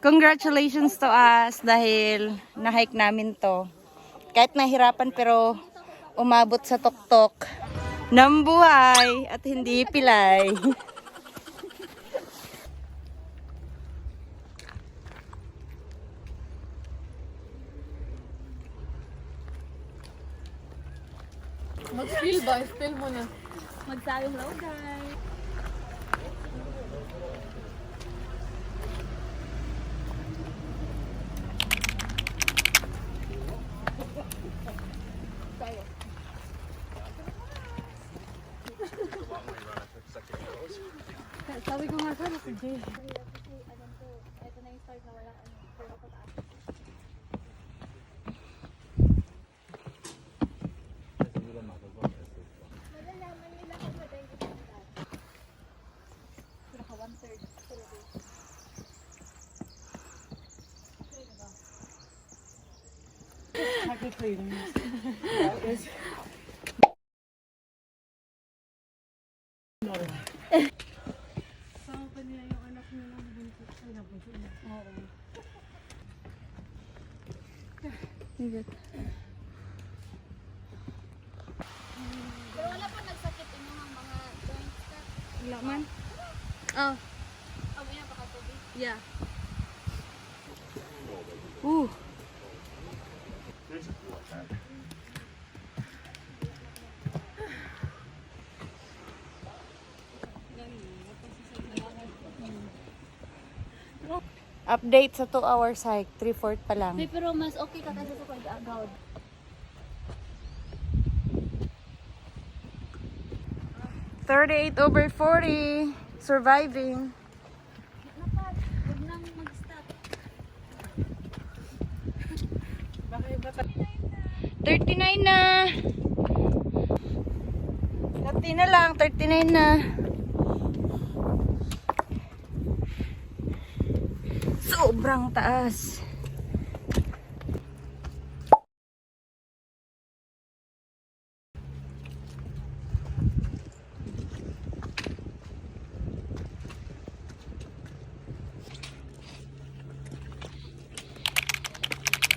Congratulations to us dahil na-hike namin to. Kahit nahirapan pero umabot sa tuktok ng buhay at hindi pilay. Mag-spill ba? Spill mo na. Magsabi hello guys. Sabi ko nga sana si Jay. Ito na yung start na wala puro pataas. Malalaman nila kung ba tayo pataas. Naka 1/3 talaga. Sama pa niya yung anak niya ng buntis. Ay, nabuntis niya. Oo. Pero wala pa nagsakit inyong mga joints ka. Wala man? Oh, may napakatubig. Yeah. Update sa 2 hours hike, 3/4 pa lang. Pero mas okay ka kasi sa pag-agawad. 38/40. Surviving. Dapat, huwag nang mag-stop. Baka iba 39 na. 30 na lang, 39 na. Sobrang taas.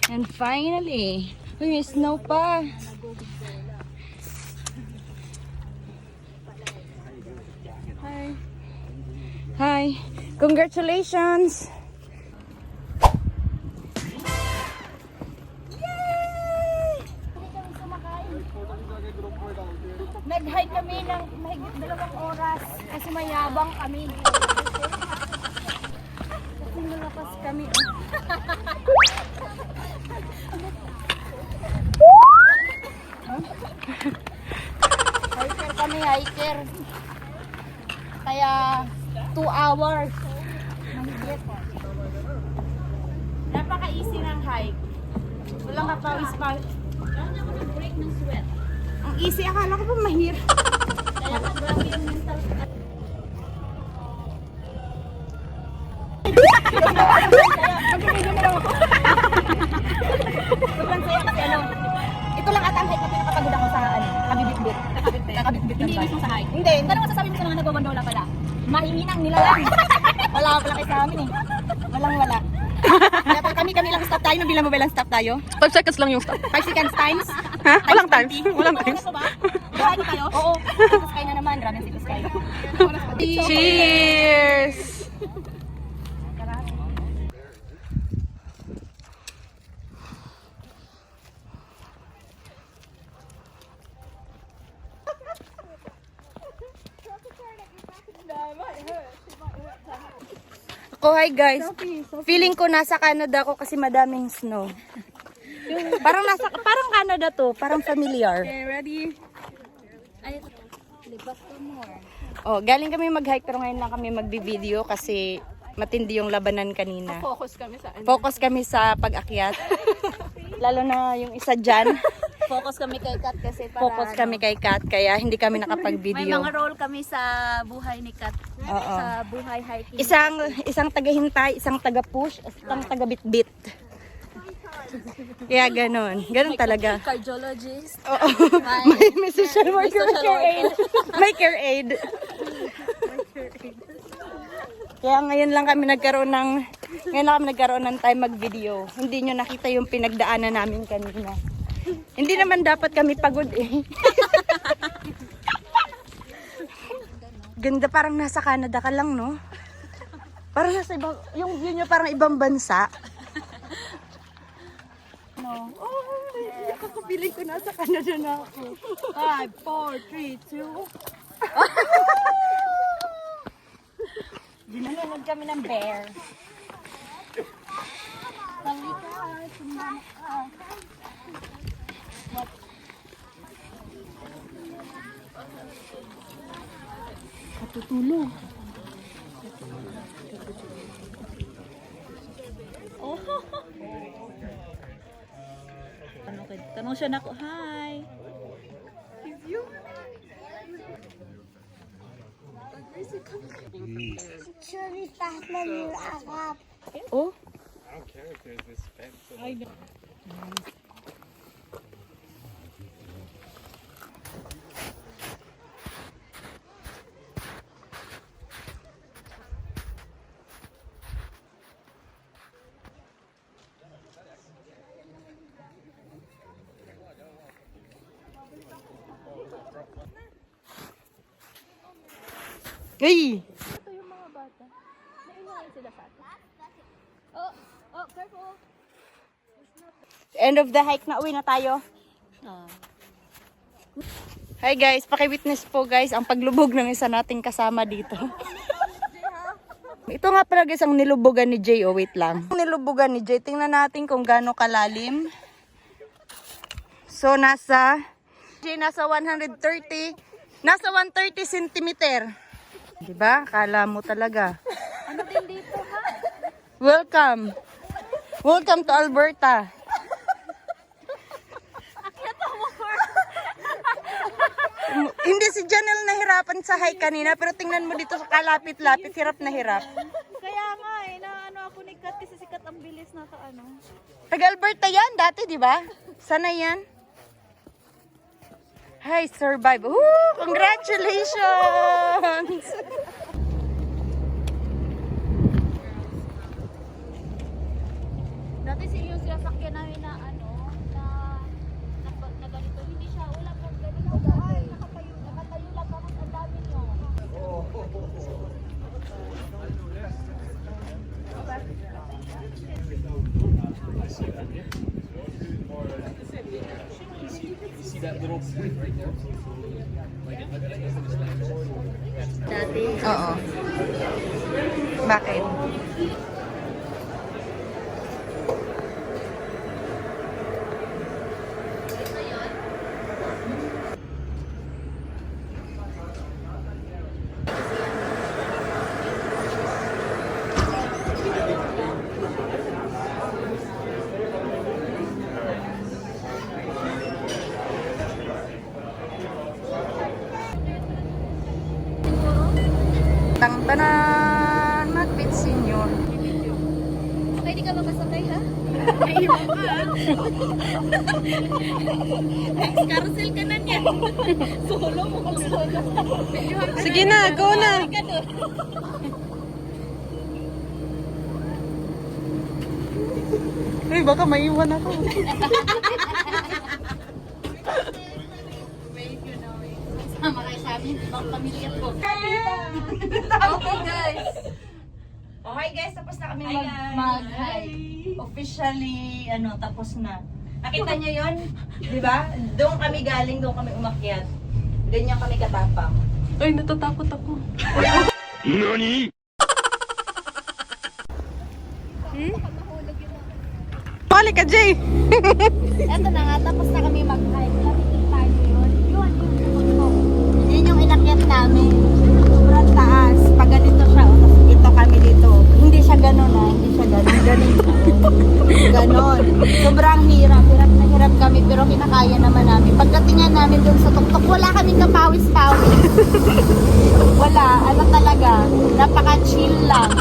And finally, may snow pa. Hi. Hi. Congratulations. Nag-hike kami ng mahigit 2 oras kasi mayabang kami. Kasi nalapas kami. Hiker kami, hiker. Kaya 2 hours. Mahigit. Napaka-easy ng hike. Walang kapawis pa. Kaya ako nag-break ng sweat. Ang easy, akala ko pa mahirap. Kaya ka grabe yung mental. Sobrang saya kasi ano, ito lang ata ang hike na pinakapagod ako sa ano, kabibitbit. Nakabitbit Hindi lang mismo sa hike. Hindi. Pero masasabi mo sa mga nagbabandola pala, mahinginang nila lang. Wala ka pala kayo sa amin eh. Walang wala. Dapat kami lang stop tayo. Nabilang mo ba lang stop tayo? 5 seconds lang yung stop. 5 seconds times? Ha? Walang times. 20. Walang times. Ano ba? Buhay kayo? Oo. Situs kayo na naman. Grabe ang situs kayo. Cheers! Ako, hi guys. Feeling ko nasa Canada ko kasi madaming snow. Parang Canada to. Parang familiar. Okay, ready? Ay, libat ka more. Oh, galing kami mag-hike pero ngayon lang kami magbi-video kasi matindi yung labanan kanina. Focus kami sa ano. Focus kami sa pag-akyat. Lalo na yung isa dyan. Focus kami kay Kat kasi para Focus kami kay Kat kaya hindi kami may nakapag-video. mga role kami sa buhay ni Kat. Oo. Sa buhay hiking. Isang taga-hintay, isang taga-push, isang taga-bit-bit. Kaya ganun. Ganun talaga. Cardiologist. Oo. May social worker, may care aid. May care aid. Kaya ngayon lang kami nagkaroon ng Ngayon na kami nagkaroon ng time mag-video. Hindi nyo nakita yung pinagdaanan namin kanina. Hindi naman dapat kami pagod eh. Ganda, parang nasa Canada ka lang, no? Parang nasa ibang, yung view nyo parang ibang bansa. No. Oh, kakapiling ko nasa Canada na ako. 5, 4, 3, 2. Ginanunod kami ng bear. Katutulog. Oh. Tanong siya na ko, hi. Oh? Ay! Ito yung mga bata. Nailangan sila sa atin. Oh, careful. End of the hike na, uwi na tayo. Hi guys, paki-witness po guys ang paglubog ng isa nating kasama dito. Ito nga pala guys ang nilubugan ni Jay. Oh, wait lang. Ang nilubugan ni Jay, tingnan natin kung gaano kalalim. So nasa 130 centimeter. Diba? Kala mo talaga. Ano din dito, ha? Welcome. Welcome to Alberta. Hindi si Janelle nahirapan sa hike kanina, pero tingnan mo dito sa kalapit-lapit, hirap na hirap. Kaya nga na ano ako ni Kat kasi sikat ang bilis na to ano. Taga-Alberta yan dati, di ba? Sana yan. Hi, survive. Woo! Congratulations! Dati yung sinasakyan namin na ano, na ganito, hindi siya, wala pong ganito. Nakatayo lang tapos ang dami nyo. Oo. Bakit? Tanan, magpit senior. Okay, di ka makasakay ha? Carousel ka na niya. Solo mo. Sige na, go na. Ay, baka maiwan ako. Sama kayo sa amin, ibang pamilya ko. Okay guys. Okay guys, tapos na kami mag-hike. Officially, tapos na. Nakita niyo yon, di ba? Doon kami galing, doon kami umakyat. Ganyan kami katapang. Ay, natatakot ako. NANI?! Pali ka, Jay! Eto na nga, tapos na kami mag-hike. Narinig tayo yun. Yun yung inakyat namin. Sobrang taas. Pag ganito siya, tapos ito kami dito. Hindi siya ganun hindi siya ganun. Ganon. Sobrang hirap. Hirap na hirap kami, pero kinakaya naman namin. Pagdatingan namin dun sa tuktok, wala kaming kapawis-pawis. Wala. Ano talaga, napaka-chill lang.